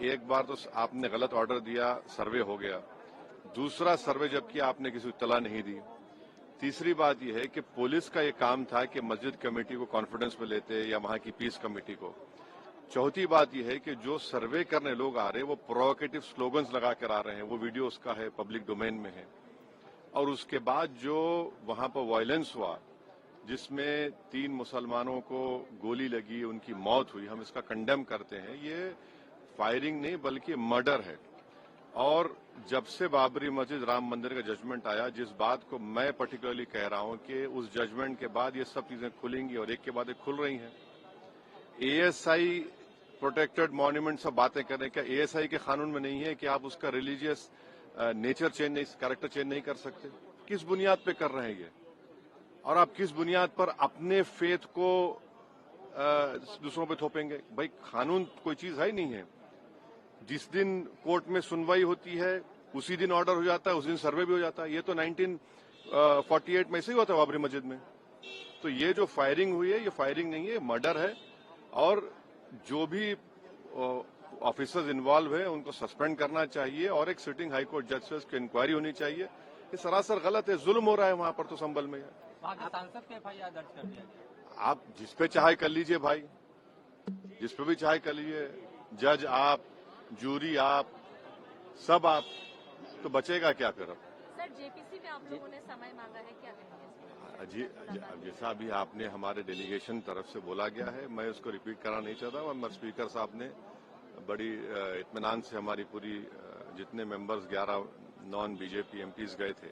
एक बार तो आपने गलत ऑर्डर दिया, सर्वे हो गया। दूसरा सर्वे जब किया आपने किसी को इत्तला नहीं दी। तीसरी बात यह है कि पुलिस का ये काम था कि मस्जिद कमेटी को कॉन्फिडेंस में लेते या वहां की पीस कमेटी को। चौथी बात यह है कि जो सर्वे करने लोग आ रहे हैं वो प्रोवोकेटिव स्लोगन्स लगा कर आ रहे हैं, वो वीडियो उसका है, पब्लिक डोमेन में है। और उसके बाद जो वहां पर वायलेंस हुआ जिसमें 3 मुसलमानों को गोली लगी, उनकी मौत हुई, हम इसका कंडेम करते हैं। ये फायरिंग नहीं बल्कि मर्डर है। और जब से बाबरी मस्जिद राम मंदिर का जजमेंट आया, जिस बात को मैं पर्टिकुलरली कह रहा हूं कि उस जजमेंट के बाद ये सब चीजें खुलेंगी और एक के बाद एक खुल रही हैं। एएसआई प्रोटेक्टेड मॉन्यूमेंट सब बातें कर रहे हैं, क्या एएसआई के कानून में नहीं है कि आप उसका रिलीजियस नेचर चेंज नहीं, कैरेक्टर चेंज नहीं कर सकते? किस बुनियाद पे कर रहे हैं ये? और आप किस बुनियाद पर अपने फेथ को दूसरों पे थोपेंगे? भाई कानून कोई चीज है ही नहीं है। जिस दिन कोर्ट में सुनवाई होती है उसी दिन ऑर्डर हो जाता है, उस दिन सर्वे भी हो जाता है। ये तो 1948 में ऐसे ही हुआ था बाबरी मस्जिद में। तो ये जो फायरिंग हुई है ये फायरिंग नहीं है, मर्डर है। और जो भी ऑफिसर्स इन्वॉल्व है उनको सस्पेंड करना चाहिए और एक सिटिंग हाईकोर्ट जज से उसकी इंक्वायरी होनी चाहिए। ये सरासर गलत है, जुल्म हो रहा है वहां पर तो संभल में। सांसद पे एफआईआर दर्ज कर दिया गया। आप जिस पे चाहे कर लीजिए भाई, जिस पे भी चाहे कर लीजिए, जज आप, जूरी आप, सब आप, तो बचेगा क्या फिर? अब सर जेपीसी में आप लोगों ने समय मांगा है, क्या कहेंगे? जी, जैसा अभी आपने हमारे डेलीगेशन तरफ से बोला गया है, मैं उसको रिपीट करना नहीं चाहता। और स्पीकर साहब ने बड़ी इत्मीनान से हमारी पूरी जितने मेंबर्स 11 नॉन बीजेपी एमपीज गए थे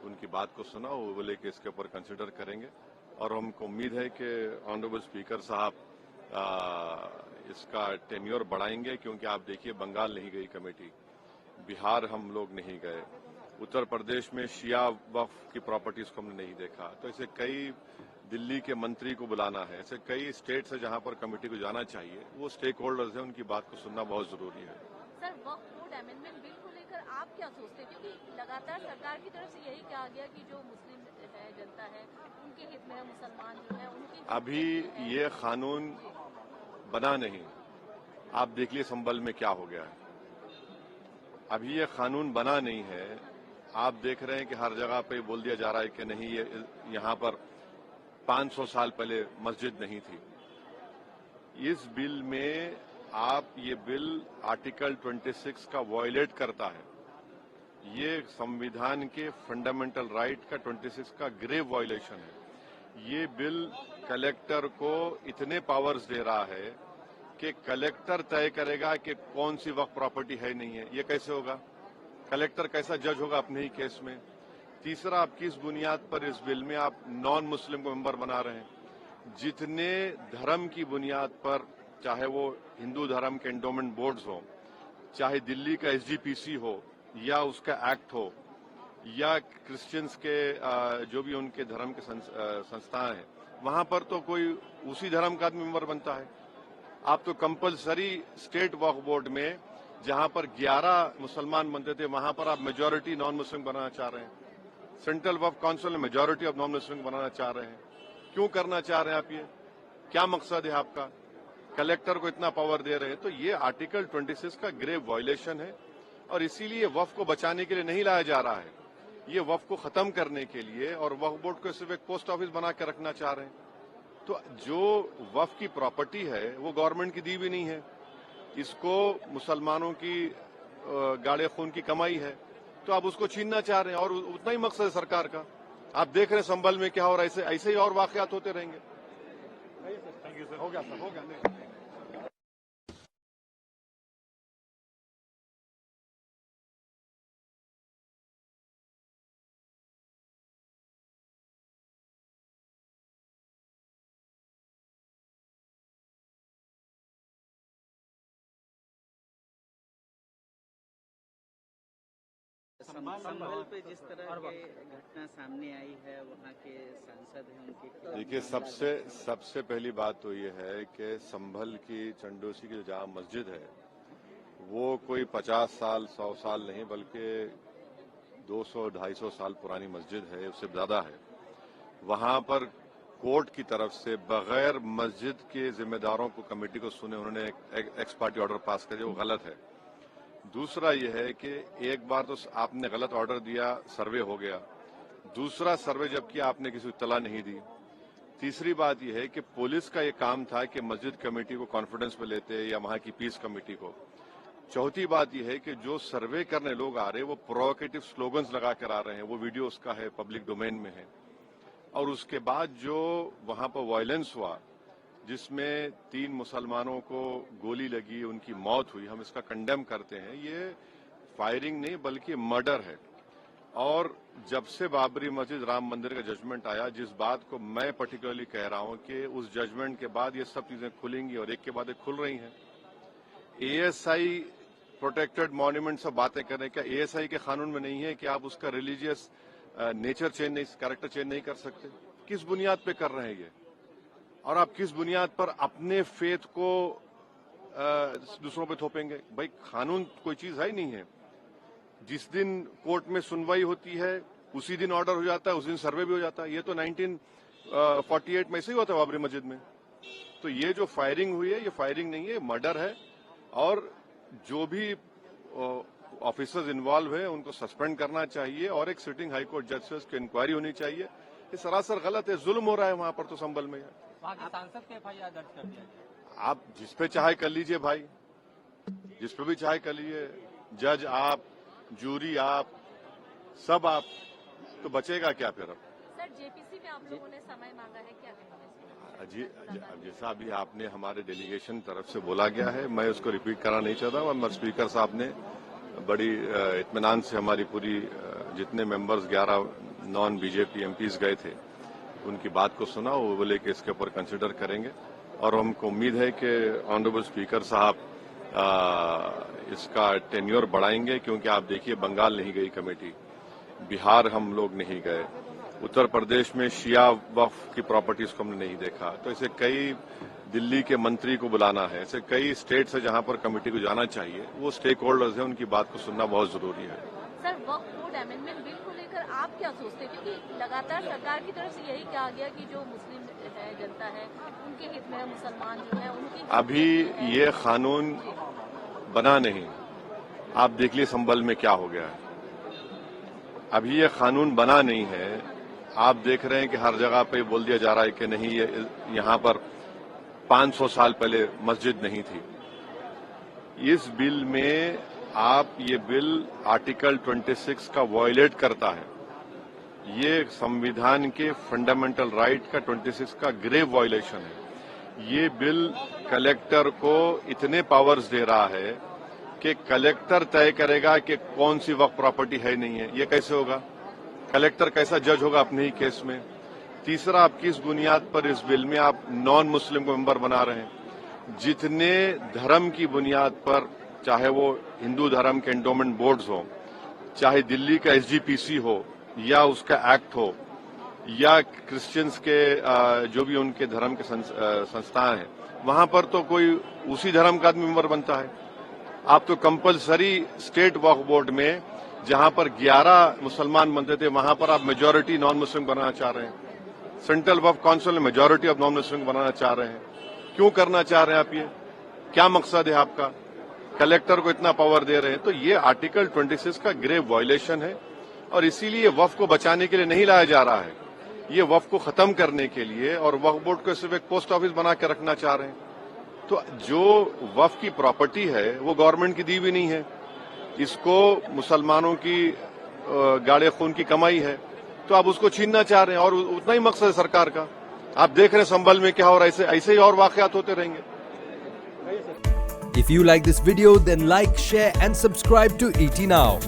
उनकी बात को सुना, वो बोले कि इसके ऊपर कंसिडर करेंगे। और हमको उम्मीद है कि ऑनरेबल स्पीकर साहब इसका टेन्योर बढ़ाएंगे, क्योंकि आप देखिए बंगाल नहीं गई कमेटी, बिहार हम लोग नहीं गए, उत्तर प्रदेश में शिया वक्फ की प्रॉपर्टीज को हमने नहीं देखा। तो ऐसे कई, दिल्ली के मंत्री को बुलाना है, ऐसे कई स्टेट्स है जहां पर कमेटी को जाना चाहिए। वो स्टेक होल्डर्स हैं, उनकी बात को सुनना बहुत जरूरी है। सर वक्फ बोर्ड अमेंडमेंट बिल को लेकर आप क्या सोचते हैं? क्योंकि लगातार सरकार की तरफ से यही कहा गया कि जो मुस्लिम है, जनता है, उनके हित में है, मुसलमान जो है उनकी। अभी ये कानून बना नहीं, आप देख लिए संभल में क्या हो गया है। अभी ये कानून बना नहीं है, आप देख रहे हैं कि हर जगह पे बोल दिया जा रहा है कि नहीं, ये यहाँ पर 500 साल पहले मस्जिद नहीं थी। इस बिल में ये बिल आर्टिकल 26 का वायलेट करता है। ये संविधान के फंडामेंटल राइट का 26 का ग्रेव वायलेशन है। ये बिल कलेक्टर को इतने पावर्स दे रहा है कि कलेक्टर तय करेगा कि कौन सी वक्फ प्रॉपर्टी है नहीं है। ये कैसे होगा? कलेक्टर कैसा जज होगा अपने ही केस में? तीसरा, आप किस बुनियाद पर इस बिल में आप नॉन मुस्लिम को मेंबर बना रहे हैं? जितने धर्म की बुनियाद पर, चाहे वो हिंदू धर्म के एंडोमेंट बोर्ड्स हो, चाहे दिल्ली का एसजीपीसी हो या उसका एक्ट हो, या क्रिश्चियंस के जो भी उनके धर्म के संस्थान हैं, वहां पर तो कोई उसी धर्म का आदमी मेंबर बनता है। आप तो कंपलसरी स्टेट वक्फ बोर्ड में जहां पर 11 मुसलमान बनते थे, वहां पर आप मेजॉरिटी नॉन मुस्लिम बनाना चाह रहे हैं। सेंट्रल वक्फ काउंसिल में मेजॉरिटी ऑफ नॉन मुस्लिम बनाना चाह रहे हैं। क्यों करना चाह रहे हैं आप? ये क्या मकसद है आपका? कलेक्टर को इतना पावर दे रहे हैं। तो ये आर्टिकल 26 का ग्रेव वायलेशन है और इसीलिए वक्फ को बचाने के लिए नहीं लाया जा रहा है, ये वक्फ को खत्म करने के लिए, और वक्फ बोर्ड को सिर्फ एक पोस्ट ऑफिस बना के रखना चाह रहे हैं। तो जो वक्फ की प्रॉपर्टी है वो गवर्नमेंट की दी भी नहीं है, इसको मुसलमानों की गाड़े खून की कमाई है, तो आप उसको छीनना चाह रहे हैं। और उतना ही मकसद है सरकार का। आप देख रहे हैं संभल में क्या हो रहा है, ऐसे ही और वाकयात होते रहेंगे। हो गया सर, हो गया। नहीं। संभल पे जिस तरह की घटना सामने आई है, वहाँ के सांसद हैं, उनके देखिए, सबसे पहली बात तो ये है कि संभल की चंडोसी की जहाँ मस्जिद है वो कोई 50 साल 100 साल नहीं बल्कि 200-250 साल पुरानी मस्जिद है, उससे ज्यादा है। वहां पर कोर्ट की तरफ से बगैर मस्जिद के जिम्मेदारों को कमेटी को सुने उन्होंने एक एक्स पार्टी ऑर्डर पास कर दिया, वो गलत है। दूसरा यह है कि एक बार तो आपने गलत ऑर्डर दिया, सर्वे हो गया, दूसरा सर्वे जब किया आपने किसी को इत्तला नहीं दी। तीसरी बात यह है कि पुलिस का ये काम था कि मस्जिद कमेटी को कॉन्फिडेंस में लेते या वहां की पीस कमेटी को। चौथी बात यह है कि जो सर्वे करने लोग आ रहे हैं वो प्रोवोकेटिव स्लोगन्स लगा कर आ रहे हैं, वो वीडियो उसका है, पब्लिक डोमेन में है। और उसके बाद जो वहां पर वायलेंस हुआ जिसमें 3 मुसलमानों को गोली लगी, उनकी मौत हुई, हम इसका कंडेम करते हैं। ये फायरिंग नहीं बल्कि मर्डर है। और जब से बाबरी मस्जिद राम मंदिर का जजमेंट आया, जिस बात को मैं पर्टिकुलरली कह रहा हूं कि उस जजमेंट के बाद ये सब चीजें खुलेंगी और एक के बाद एक खुल रही हैं। एएसआई प्रोटेक्टेड मॉन्यूमेंट सब बातें कर रहे हैं, क्या एएसआई के कानून में नहीं है कि आप उसका रिलीजियस नेचर चेंज नहीं, कैरेक्टर चेंज नहीं कर सकते? किस बुनियाद पे कर रहे हैं ये? और आप किस बुनियाद पर अपने फेथ को दूसरों पे थोपेंगे? भाई कानून कोई चीज है ही नहीं है। जिस दिन कोर्ट में सुनवाई होती है उसी दिन ऑर्डर हो जाता है, उस दिन सर्वे भी हो जाता है। ये तो 1948 में ऐसे ही होता है बाबरी मस्जिद में। तो ये जो फायरिंग हुई है ये फायरिंग नहीं है, मर्डर है। और जो भी ऑफिसर्स इन्वॉल्व है उनको सस्पेंड करना चाहिए और एक सिटिंग हाईकोर्ट जज की इंक्वायरी होनी चाहिए। ये सरासर गलत है, जुल्म हो रहा है वहां पर तो संभल में। वहाँ के सांसद पे FIR दर्ज कर दिया गया। आप जिस पे चाहे कर लीजिए भाई, जिस पे भी चाहे कर लीजिए, जज आप, जूरी आप, सब आप, तो बचेगा क्या फिर? अब सर जेपीसी में आप लोगों ने समय मांगा है, क्या कहेंगे? जी जैसा अभी आपने हमारे डेलीगेशन तरफ से बोला गया है, मैं उसको रिपीट करना नहीं चाहता हूँ। स्पीकर साहब ने बड़ी इत्मीनान से हमारी पूरी जितने मेंबर्स 11 नॉन बीजेपी एमपीज गए थे उनकी बात को सुना। वो बोले कि इसके ऊपर कंसिडर करेंगे और हमको उम्मीद है कि ऑनरेबल स्पीकर साहब इसका टेन्योर बढ़ाएंगे, क्योंकि आप देखिए बंगाल नहीं गई कमेटी, बिहार हम लोग नहीं गए, उत्तर प्रदेश में शिया वक्फ की प्रॉपर्टीज को हमने नहीं देखा। तो ऐसे कई, दिल्ली के मंत्री को बुलाना है, ऐसे कई स्टेट से जहां पर कमेटी को जाना चाहिए, वो स्टेक होल्डर्स हैं, उनकी बात को सुनना बहुत जरूरी है। सर वक्फ बोर्ड अमेंडमेंट बिल को लेकर आप क्या सोचते हैं? क्योंकि लगातार सरकार की तरफ से यही कहा गया कि जो मुस्लिम है, जनता है, उनके हित में मुसलमान जो है उनकी अभी ये कानून बना नहीं, आप देख लीजिए संभल में क्या हो गया है। अभी ये कानून बना नहीं है, आप देख रहे हैं कि हर जगह पे बोल दिया जा रहा है कि नहीं, ये यहाँ पर 500 साल पहले मस्जिद नहीं थी। इस बिल में ये बिल आर्टिकल 26 का वायलेट करता है। ये संविधान के फंडामेंटल राइट का 26 का ग्रेव वायलेशन है। ये बिल कलेक्टर को इतने पावर्स दे रहा है कि कलेक्टर तय करेगा कि कौन सी वक्फ प्रॉपर्टी है नहीं है। ये कैसे होगा? कलेक्टर कैसा जज होगा अपने ही केस में? तीसरा, आप किस बुनियाद पर इस बिल में आप नॉन मुस्लिम को मेंबर बना रहे हैं? जितने धर्म की बुनियाद पर, चाहे वो हिंदू धर्म के एंडोमेंट बोर्ड्स हो, चाहे दिल्ली का SGPC हो या उसका एक्ट हो, या क्रिश्चियंस के जो भी उनके धर्म के संस्थान हैं, वहां पर तो कोई उसी धर्म का आदमी मेंबर बनता है। आप तो कंपलसरी स्टेट वक्फ बोर्ड में जहां पर 11 मुसलमान बनते थे, वहां पर आप मेजॉरिटी नॉन मुस्लिम बनाना चाह रहे हैं। सेंट्रल वक्फ काउंसिल में मेजॉरिटी ऑफ नॉन मुस्लिम बनाना चाह रहे हैं। क्यों करना चाह रहे हैं आप? ये क्या मकसद है आपका? कलेक्टर को इतना पावर दे रहे हैं, तो ये आर्टिकल 26 का ग्रेव वायलेशन है। और इसीलिए वक्फ को बचाने के लिए नहीं लाया जा रहा है, ये वक्फ को खत्म करने के लिए, और वक्फ बोर्ड को सिर्फ एक पोस्ट ऑफिस बना के रखना चाह रहे हैं। तो जो वक्फ की प्रॉपर्टी है वो गवर्नमेंट की दी भी नहीं है, इसको मुसलमानों की गाड़े खून की कमाई है, तो आप उसको छीनना चाह रहे हैं। और उतना ही मकसद है सरकार का। आप देख रहे हैं संभल में क्या हो रहा है, ऐसे ही और वाकयात होते रहेंगे। If you like this video, then like, share and subscribe to ET Now.